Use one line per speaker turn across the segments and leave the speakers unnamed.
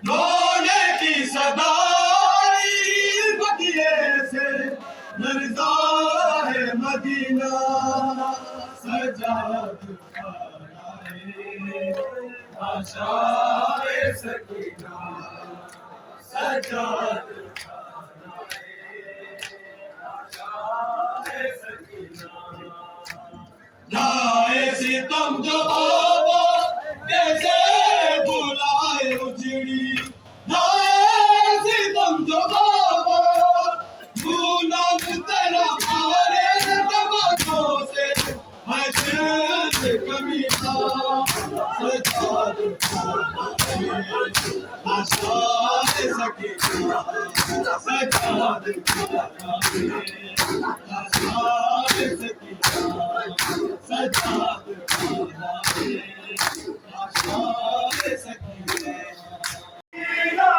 रोने की सदाई बगिए से लरज़ा है मदीना सजाद आशाए सकीना सजाद आशाए सकीना जाए सितम जो बाबा कैसे बुलाए उजड़ी जाए सितम जो बाबा भूला तेरा मारे तबाकों से मैं चैन कमीना सजाद आशाए सकीना सजाद आशाए सकीना सजाद आशाए सकीना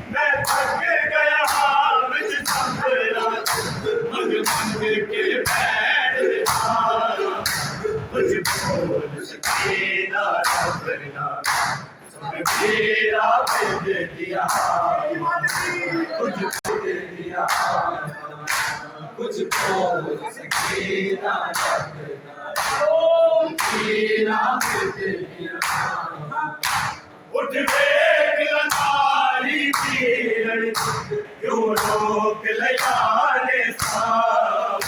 मैं थक गया विच संभला मग के बैठ कुछ बोल सकीना रबना मेरा भेज दिया कुछ दे दिया कुछ बोल सकीना रबना भेज दिया उठ देख लतारी पीरण क्यों रोक लयाने साहब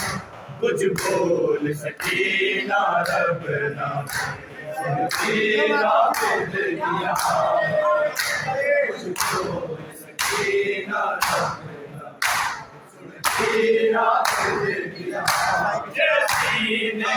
कुछ बोल सकीना रबना तेरा भेज दिया कुछ बोल सकीना रबना तेरा भेज दिया जैसी ने